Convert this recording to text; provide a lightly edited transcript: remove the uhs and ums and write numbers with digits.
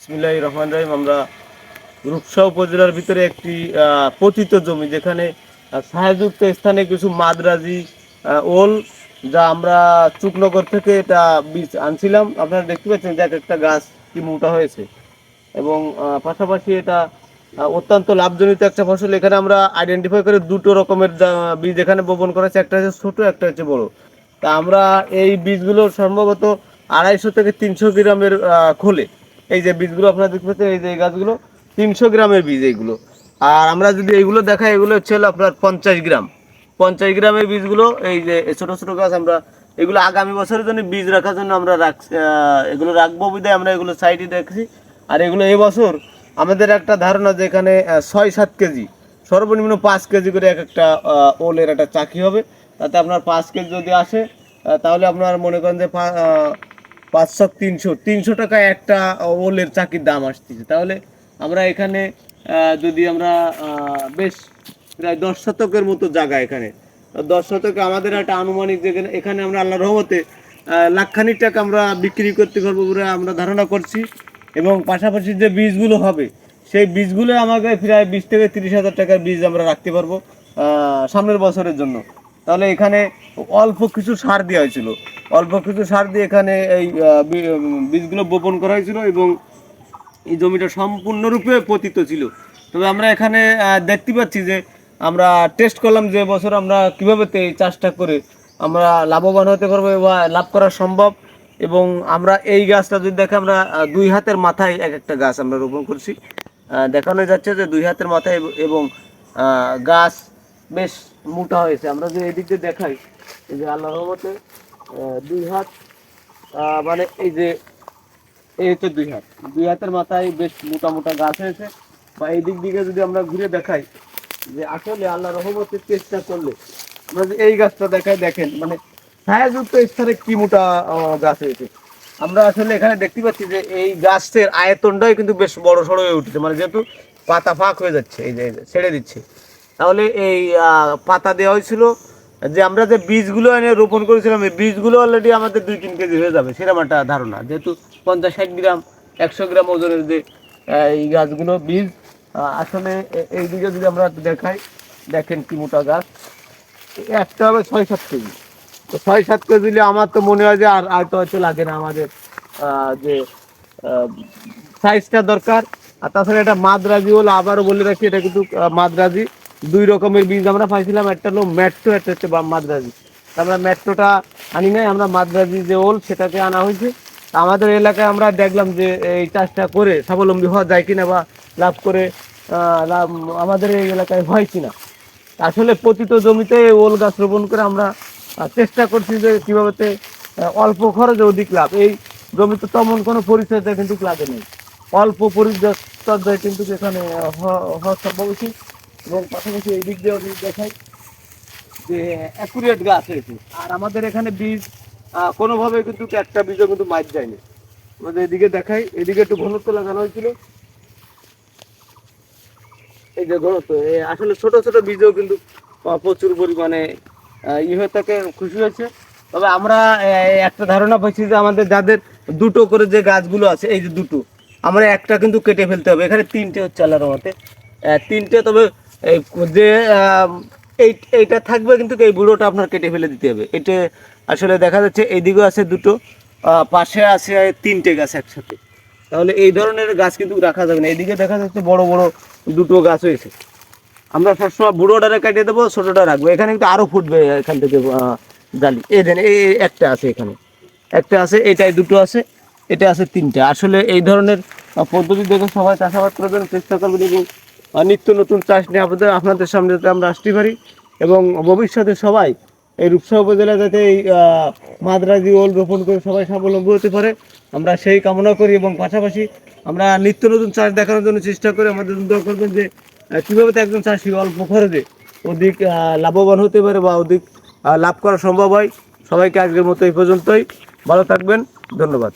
বিসমিল্লাহির রহমানির রহিম। আমরা রূপসা উপজেলার ভিতরে একটি পতিত জমি, যেখানে ছায়াযুক্ত স্থানে কিছু মাদ্রাজি ওল, যা আমরা চুকনগর থেকে এটা বীজ আনছিলাম। আপনারা দেখতে পাচ্ছেন যে একটা গাছ কি মোটা হয়েছে, এবং পাশাপাশি এটা অত্যন্ত লাভজনক একটা ফসল। এখানে আমরা আইডেন্টিফাই করে দুটো রকমের বীজ এখানে বপন করা হয়েছে, একটা হচ্ছে ছোটো, একটা হচ্ছে বড়। তা আমরা এই বীজগুলো সম্ভবত 250 থেকে 300 গ্রামের খোলে। এই যে বীজগুলো আপনারা দেখতে পাচ্ছেন, এই যে এই গাছগুলো 300 গ্রামের বীজ এইগুলো। আর আমরা যদি এইগুলো দেখাই, এগুলো হচ্ছে আপনার 50 গ্রামের বীজগুলো। এই যে ছোটো ছোটো গাছ, আমরা এগুলো আগামী বছরের জন্য বীজ রাখার জন্য আমরা এগুলো রাখবো বিধায় আমরা এগুলো সাইডে রাখছি। আর এগুলো এবছর আমাদের একটা ধারণা যে এখানে 6-7 কেজি, সর্বনিম্ন 5 কেজি করে একটা ওলের একটা চাকি হবে। তাতে আপনার 5 কেজি যদি আসে, তাহলে আপনার মনে করেন যে 500-300 টাকা একটা ওলের চাকির দাম আসতেছে। তাহলে আমরা এখানে যদি আমরা বেশ প্রায় 10 শতকের মতো জায়গা, এখানে 10 শতকে আমাদের একটা আনুমানিক, যেখানে এখানে আমরা আল্লাহর রহমতে লাখখানিক টাকা আমরা বিক্রি করতে পারবো বলে আমরা ধারণা করছি। এবং পাশাপাশি যে বীজগুলো হবে, সেই বীজগুলো আমাকে প্রায় 20 থেকে 30 হাজার টাকার বীজ আমরা রাখতে পারবো সামনের বছরের জন্য। তাহলে এখানে অল্প কিছু সার দেওয়া হয়েছিল, অল্প কিছু সার দিয়ে এখানে এই বীজগুলো বপন করা হয়েছিল, এবং এই জমিটা সম্পূর্ণরূপে পতিত ছিল। তবে আমরা এখানে দেখতে পাচ্ছি যে আমরা টেস্ট করলাম যে বছর আমরা কীভাবে এই চাষটা করে আমরা লাভবান হতে পারবো বা লাভ করা সম্ভব। এবং আমরা এই গাছটা যদি দেখে, আমরা 2 হাতের মাথায় এক একটা গাছ আমরা রোপণ করছি। দেখানো যাচ্ছে যে 2 হাতের মাথায়, এবং গাছ বেশ মোটা হয়েছে। আমরা যদি এদিক দিয়ে দেখাই, এই যে আল্লাহর রহমতে 2 হাত, মানে এই যে এই হচ্ছে 2 হাত, 2 হাতের মাথায় বেশ মোটা মোটা গাছ হয়েছে। বা এই দিক দিকে যদি আমরা ঘুরে দেখাই, যে আসলে আল্লাহ রহমতে চেষ্টা করলে আমরা যে এই গাছটা দেখাই, দেখেন মানে ছায়াযুক্ত স্থানে কি মোটা গাছ হয়েছে। আমরা আসলে এখানে দেখতে পাচ্ছি যে এই গাছের আয়তনটাই কিন্তু বেশ বড় সড়ো হয়ে উঠেছে, মানে যেহেতু পাতা ফাঁক হয়ে যাচ্ছে, এই যে ছেড়ে দিচ্ছে। তাহলে এই পাতা দেওয়া হয়েছিল, যে আমরা যে বীজগুলো এনে রোপণ করেছিলাম, এই বীজগুলো অলরেডি আমাদের 2-3 কেজি হয়ে যাবে, সেরকম একটা ধারণা। যেহেতু 50-60 গ্রাম, 100 গ্রাম ওজনের যে এই গাছগুলো বীজ, আসলে এই দিকে যদি আমরা দেখাই, দেখেন কি মোটা গাছ। একটা হবে 6-7 কেজি। তো 6-7 কেজি দিলে আমার তো মনে হয় যে আর তো হয়তো লাগে না আমাদের যে সাইজটা দরকার। আর তাছাড়া এটা মাদ্রাজি হলো, আবারও বলে রাখি, এটা কিন্তু মাদ্রাজি 2 রকমের বীজ আমরা পাইছিলাম, একটা হলো মেট্রো, একটা হচ্ছে মাদ্রাজি। আমরা মেট্রোটা আনি নাই, আমরা মাদ্রাজি যে ওল সেটাকে আনা হয়েছে। আমাদের এলাকায় আমরা দেখলাম যে এই চাষটা করে স্বাবলম্বী হওয়া যায় কিনা, বা লাভ করে লাভ আমাদের এই এলাকায় হয় কিনা। আসলে পতিত জমিতে ওল গাছ রোপণ করে আমরা চেষ্টা করছি যে কীভাবে অল্প খরচে অধিক লাভ। এই জমিতে তেমন কোনো পরিচর্যা কিন্তু লাগে নেই, অল্প পরিচর্যায় কিন্তু এখানে হওয়া সম্ভব হয়েছে। এবং পাশাপাশি এই দিক দিয়ে দেখাই যে অ্যাকুরেট গাছ হয়েছে। আর আমাদের এখানে বীজ কোনোভাবে কিন্তু একটা বীজও কিন্তু মার যায়নি। আমাদের এদিকে দেখাই, এদিকে একটু ঘনত্ব লাগানো হয়েছিল, এই যে ঘনত্ব, আসলে ছোট ছোট বীজও কিন্তু প্রচুর পরিমাণে হয়ে থাকে, খুশি হয়েছে। তবে আমরা একটা ধারণা পাচ্ছি যে আমাদের যাদের দুটো করে যে গাছগুলো আছে, এই যে দুটো, আমরা একটা কিন্তু কেটে ফেলতে হবে। এখানে 3টে হচ্ছে আল্লাহর রহমতে, 3টে। তবে এই যে এইটা থাকবে, কিন্তু এই বুড়োটা আপনার কেটে ফেলে দিতে হবে। এটা আসলে দেখা যাচ্ছে এইদিকেও আছে দুটো, পাশে আছে 3টে গাছ একসাথে। তাহলে এই ধরনের গাছ কিন্তু রাখা যাবে না। এদিকে দেখা যাচ্ছে বড় বড় দুটো গাছ হয়েছে, আমরা সবসময় বুড়োটারে কাটিয়ে দেবো, ছোটোটা রাখবো। এখানে কিন্তু আরও ফুটবে এখান থেকে জালি। এই দেন, এই একটা আছে, এখানে একটা আছে, এটাই দুটো আছে, এটা আছে 3টে। আসলে এই ধরনের পদ্ধতি দেখে সবাই চাষাবাদ করার জন্য চেষ্টা করবেন, এবং নিত্য নতুন চাষ নিয়ে আপনাদের সামনে যাতে আমরা আসতে পারি, এবং ভবিষ্যতে সবাই এই রূপসা উপজেলা যাতে এই মাদ্রাজি ওল রোপণ করে সবাই স্বাবলম্বী হতে পারে, আমরা সেই কামনা করি। এবং পাশাপাশি আমরা নিত্য নতুন চাষ দেখানোর জন্য চেষ্টা করি। আমাদের দোয়া করবেন যে কীভাবে একজন চাষি অল্প খরচে অধিক লাভবান হতে পারে, বা অধিক লাভ করা সম্ভব হয়। সবাইকে আজকের মতো এই পর্যন্তই, ভালো থাকবেন, ধন্যবাদ।